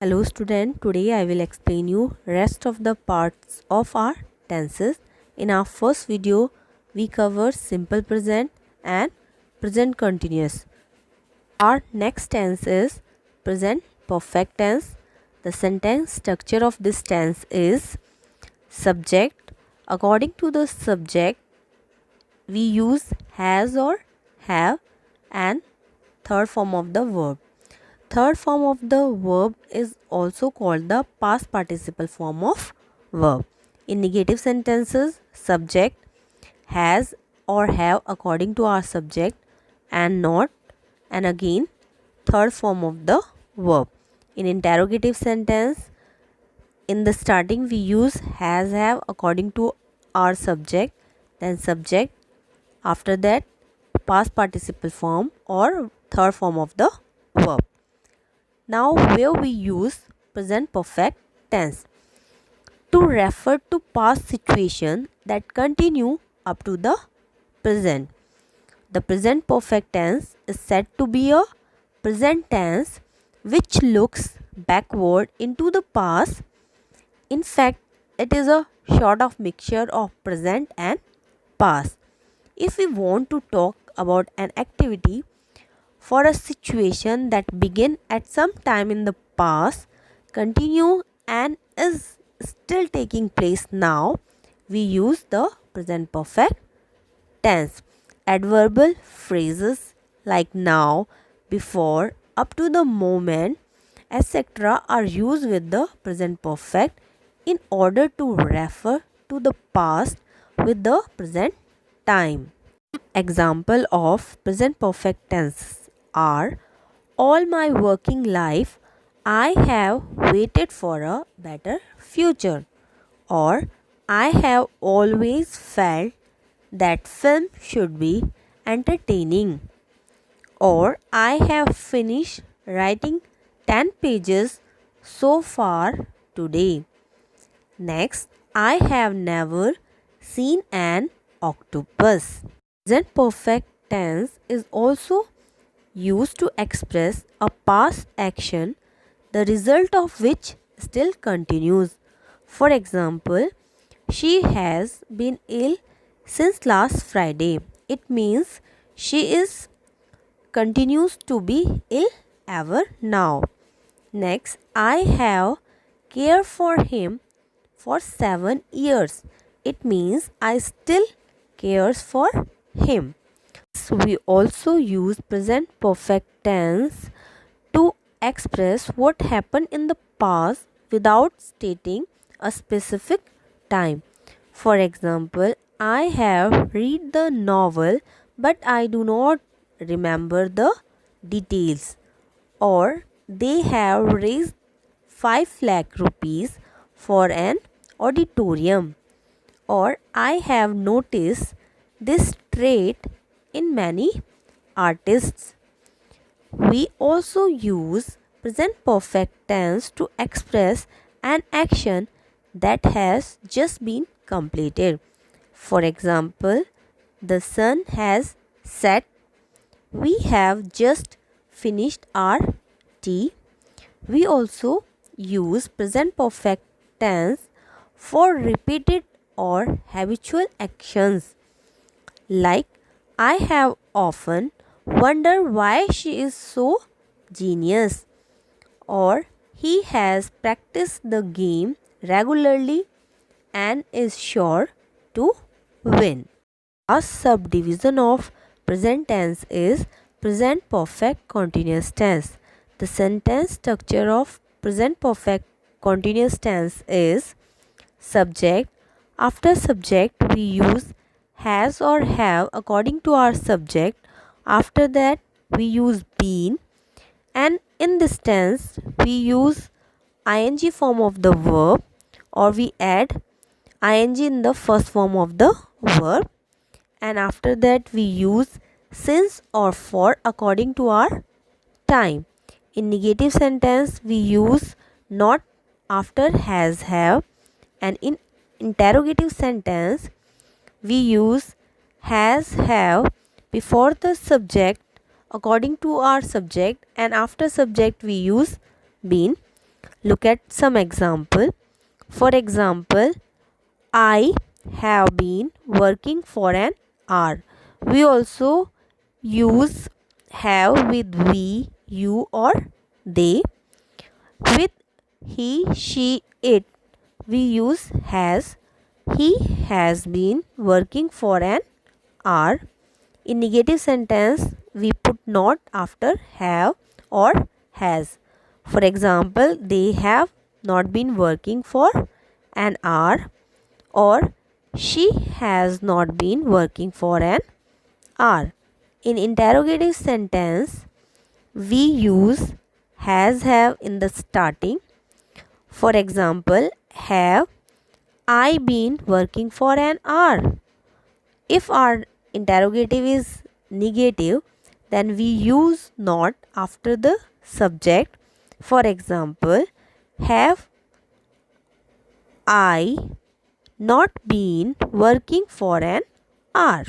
Hello student, today I will explain you rest of the parts of our tenses. In our first video, we covered simple present and present continuous. Our next tense is present perfect tense. The sentence structure of this tense is subject. According to the subject, we use has or have and third form of the verb. Third form of the verb is also called the past participle form of verb. In negative sentences, subject has or have according to our subject and not, and again third form of the verb. In interrogative sentence, in the starting we use has have according to our subject, then subject, after that past participle form or third form of the verb. Now where we use present perfect tense to refer to past situation that continue up to the present. The present perfect tense is said to be a present tense which looks backward into the past. In fact, it is a sort of mixture of present and past. If we want to talk about an activity for a situation that began at some time in the past, continue and is still taking place now, we use the present perfect tense. Adverbial phrases like now, before, up to the moment, etc. are used with the present perfect in order to refer to the past with the present time. Example of present perfect tense are: all my working life I have waited for a better future, or I have always felt that film should be entertaining, or I have finished writing 10 pages so far today. Next, I have never seen an octopus. Present perfect tense is also used to express a past action, the result of which still continues. For example, she has been ill since last Friday. It means she is continues to be ill ever now. Next, I have cared for him for 7 years. It means I still cares for him. So we also use present perfect tense to express what happened in the past without stating a specific time. For example, I have read the novel but I do not remember the details, or they have raised 5 lakh rupees for an auditorium, or I have noticed this trait in many artists. We also use present perfect tense to express an action that has just been completed. For example, the sun has set. We have just finished our tea. We also use present perfect tense for repeated or habitual actions, like I have often wondered why she is so genius, or he has practiced the game regularly and is sure to win. A subdivision of present tense is present perfect continuous tense. The sentence structure of present perfect continuous tense is subject. After subject, we use has or have according to our subject. After that, we use been, and in this tense, we use ing form of the verb, or we add ing in the first form of the verb, and after that, we use since or for according to our time. In negative sentence, we use not after has have, and in interrogative sentence we use has have before the subject according to our subject, and after subject we use been. look at some example. For example, I have been working for an hour. We also use have with we, you, or they. With he, she, it, we use has. He has been working for an hour. In negative sentence, we put not after have or has. For example, they have not been working for an hour, or she has not been working for an hour. In interrogative sentence, we use has have in the starting. For example, have I been working for an hour? If our interrogative is negative, then we use not after the subject. For example, have I not been working for an hour?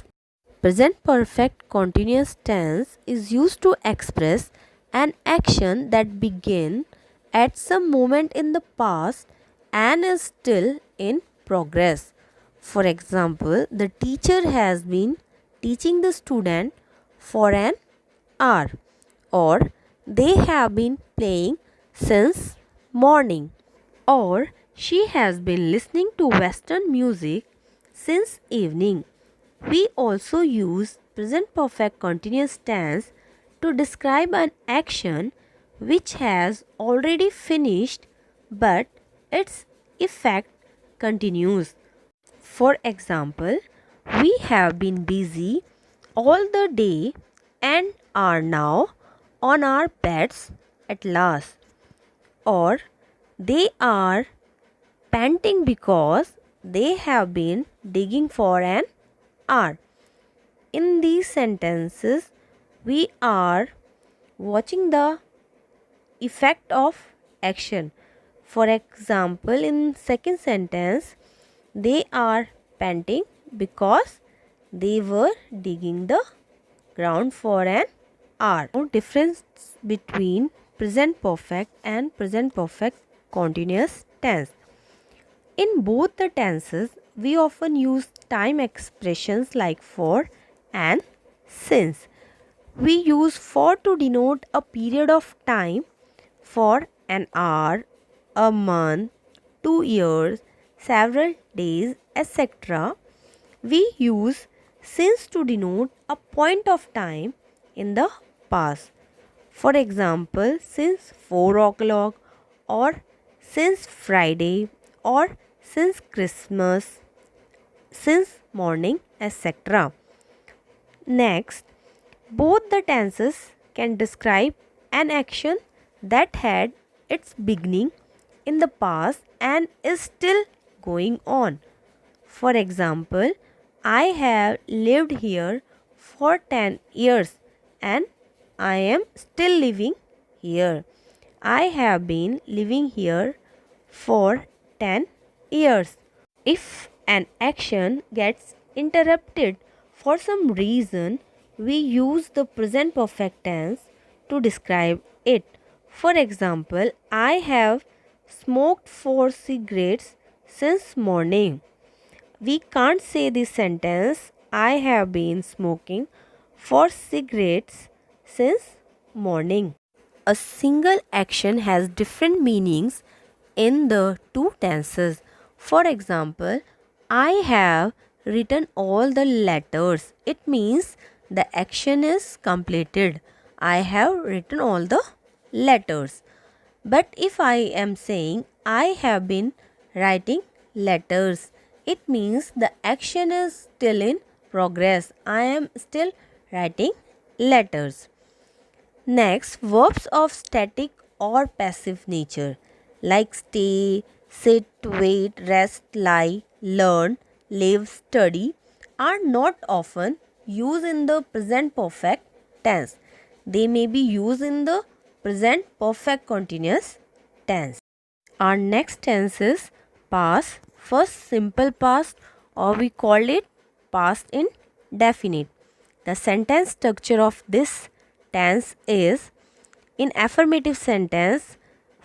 Present perfect continuous tense is used to express an action that began at some moment in the past and is still in progress. For example, the teacher has been teaching the student for an hour, or they have been playing since morning, or she has been listening to Western music since evening. We also use present perfect continuous tense to describe an action which has already finished but its effect continues. For example, we have been busy all the day and are now on our beds at last. Or they are panting because they have been digging for an hour. In these sentences, we are watching the effect of action. For example, in second sentence, they are panting because they were digging the ground for an hour. Now, difference between present perfect and present perfect continuous tense. In both the tenses, we often use time expressions like for and since. We use for to denote a period of time, for an hour, a month, 2 years, several days, etc. We use since to denote a point of time in the past. For example, since 4 o'clock, or since Friday, or since Christmas, since morning, etc. Next, both the tenses can describe an action that had its beginning in the past and is still going on. For example, I have lived here for 10 years and I am still living here. I have been living here for 10 years. If an action gets interrupted for some reason, we use the present perfect tense to describe it. For example, I have smoked 4 cigarettes since morning. We can't say this sentence, I have been smoking 4 cigarettes since morning. A single action has different meanings in the two tenses. For example, I have written all the letters. It means the action is completed. I have written all the letters. But if I am saying I have been writing letters, it means the action is still in progress. I am still writing letters. Next, verbs of static or passive nature like stay, sit, wait, rest, lie, learn, live, study are not often used in the present perfect tense. They may be used in the present perfect continuous tense. Our next tense is past. First, simple past, or we call it past indefinite. The sentence structure of this tense is: in affirmative sentence,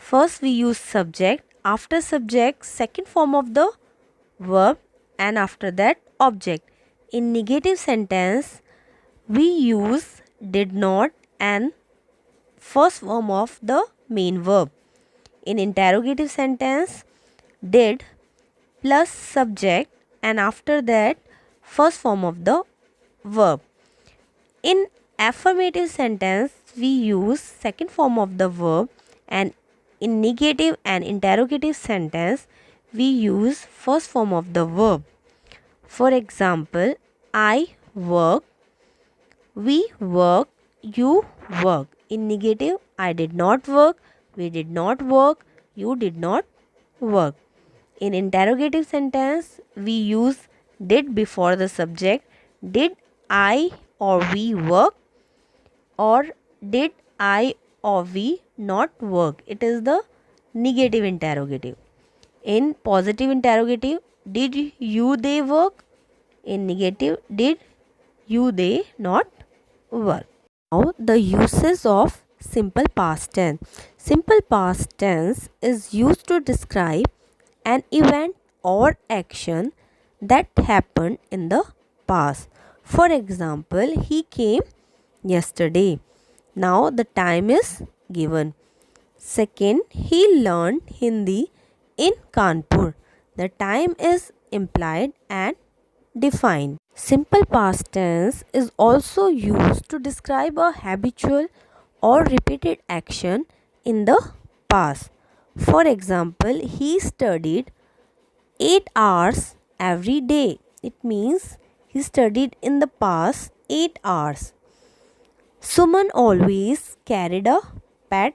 First we use subject, after subject second form of the verb, and after that object. In negative sentence we use did not and first form of the main verb. In interrogative sentence, did plus subject and after that first form of the verb. In affirmative sentence, we use second form of the verb, and in negative and interrogative sentence, we use first form of the verb. For example, I work, we work, you work. In negative, I did not work, we did not work, you did not work. In interrogative sentence, we use did before the subject. Did I or we work, or did I or we not work? It is the negative interrogative. In positive interrogative, did you they work? In negative, did you they not work? Now the uses of simple past tense. Simple past tense is used to describe an event or action that happened in the past. For example, he came yesterday. Now the time is given. Second, he learned Hindi in Kanpur. The time is implied and defined. Simple past tense is also used to describe a habitual or repeated action in the past. For example, he studied 8 hours every day. It means he studied in the past 8 hours. Suman always carried a pet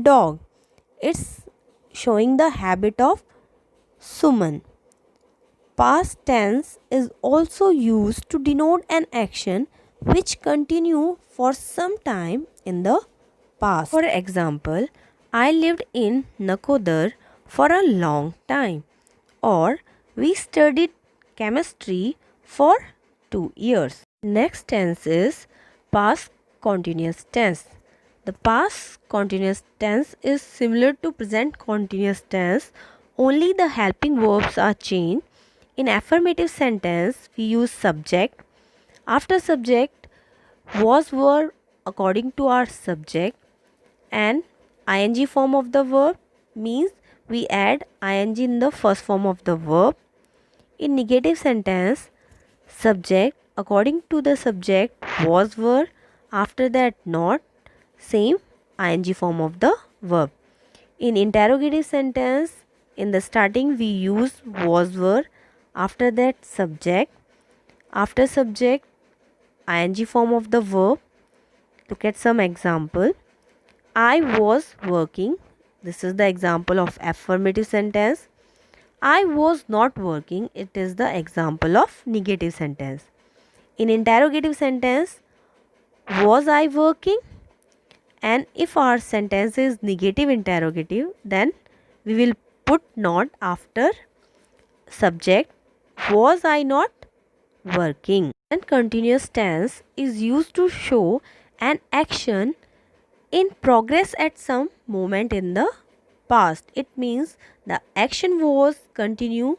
dog. It's showing the habit of Suman. Past tense is also used to denote an action which continue for some time in the past. For example, I lived in Nakodar for a long time, or we studied chemistry for 2 years. Next tense is past continuous tense. The past continuous tense is similar to present continuous tense, only the helping verbs are changed. In affirmative sentence, we use subject. After subject, was were according to our subject, and ing form of the verb means we add ing in the first form of the verb. In negative sentence, subject according to the subject was were, after that not, same ing form of the verb. In interrogative sentence, in the starting we use was were, after that subject, after subject ing form of the verb. Look at some example. I was working. This is the example of affirmative sentence. I was not working. It is the example of negative sentence. In interrogative sentence, was I working? And if our sentence is negative interrogative, then we will put not after subject. Was I not working? And continuous tense is used to show an action in progress at some moment in the past. It means the action was continue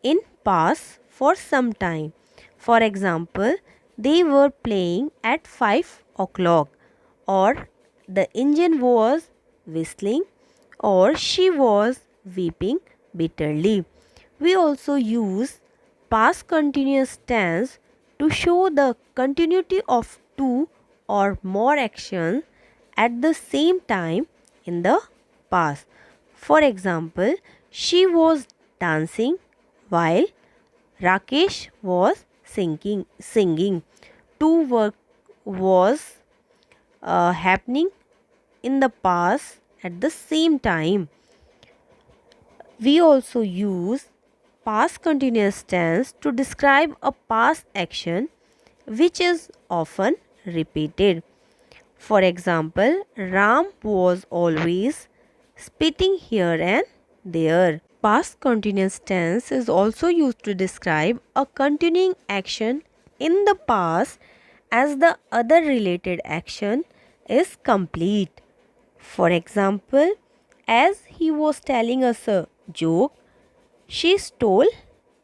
in past for some time. For example, they were playing at 5 o'clock, or the engine was whistling, or she was weeping bitterly. We also use past continuous tense to show the continuity of two or more actions at the same time in the past. For example, she was dancing while Rakesh was singing. Two work was happening in the past at the same time. We also use past continuous tense to describe a past action which is often repeated. For example, Ram was always spitting here and there. Past continuous tense is also used to describe a continuing action in the past as the other related action is complete. For example, As he was telling us a joke, she stole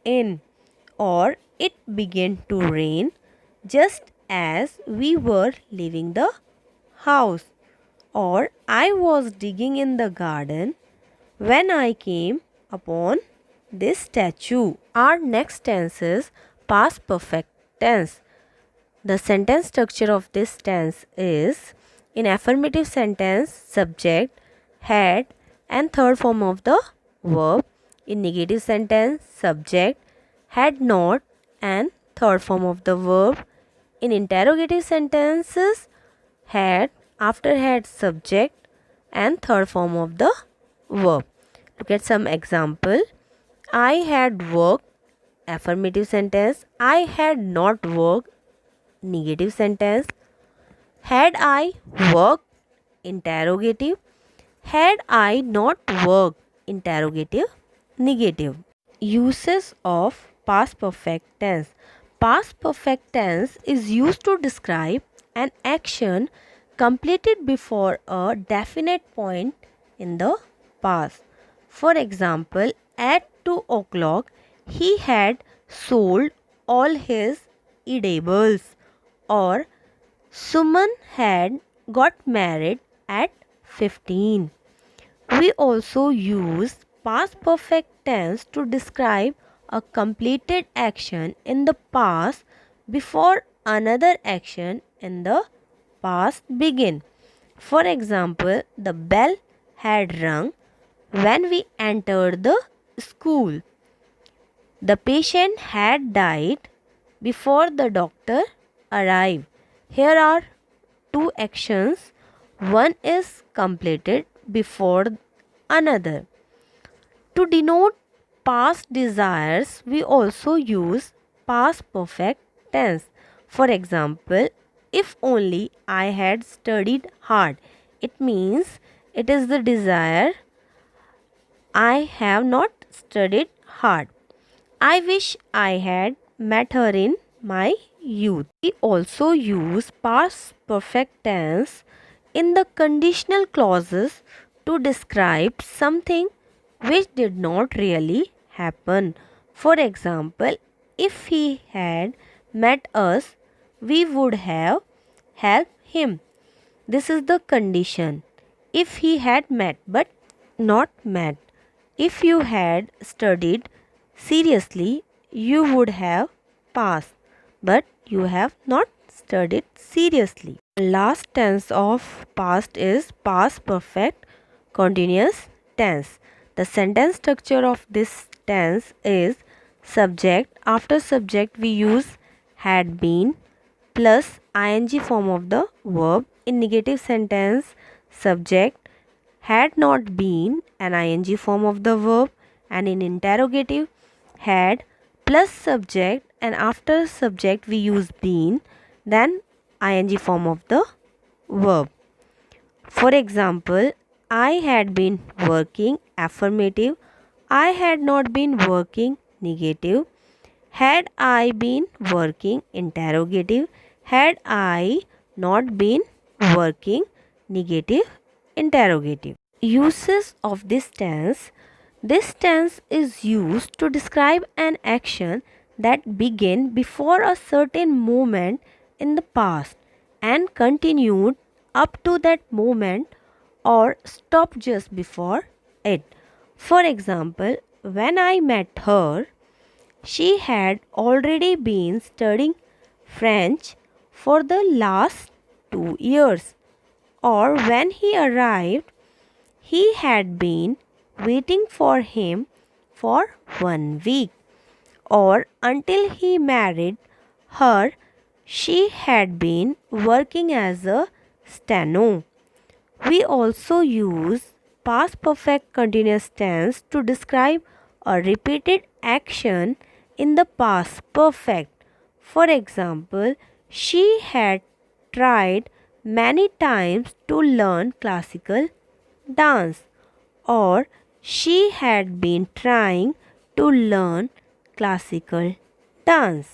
in, or it began to rain just as we were leaving the house, or I was digging in the garden when I came upon this statue. Our next tense is past perfect tense. The sentence structure of this tense is: in affirmative sentence, subject, had, and third form of the verb. In negative sentence, subject, had not, and third form of the verb. In interrogative sentences, had, after had, subject, and third form of the verb. Look at some example. I had worked, affirmative sentence. I had not worked, negative sentence. Had I worked, interrogative. Had I not worked, interrogative, negative. Uses of past perfect tense. Past perfect tense is used to describe an action completed before a definite point in the past. For example, at 2 o'clock, he had sold all his edibles, or Suman had got married at 15. We also use past perfect tense to describe a completed action in the past before another action in the past began. For example, the bell had rung when we entered the school. The patient had died before the doctor arrived. Here are two actions. One is completed before another. To denote past desires, we also use past perfect tense. For example, if only I had studied hard, it means it is the desire I have not studied hard. I wish I had met her in my youth. We also use past perfect tense in the conditional clauses to describe something which did not really happen. For example, if he had met us, we would have helped him. This is the condition. If he had met but not met. If you had studied seriously, you would have passed, but you have not studied seriously. Last tense of past is past perfect continuous tense. The sentence structure of this tense is subject. After subject, we use had been plus ing form of the verb. In negative sentence, subject, had not been, an ing form of the verb, and in interrogative, had plus subject, and after subject we use been, then ing form of the verb. For example, I had been working, affirmative. I had not been working, negative. Had I been working, interrogative. Had I not been working, negative, interrogative. Uses of this tense. This tense is used to describe an action that began before a certain moment in the past and continued up to that moment or stopped just before it. For example, when I met her, she had already been studying French for the last 2 years. Or when he arrived, he had been waiting for him for 1 week. Or until he married her, she had been working as a steno. We also use past perfect continuous tense to describe a repeated action in the past perfect. For example, she had tried many times to learn classical dance, or she had been trying to learn classical dance.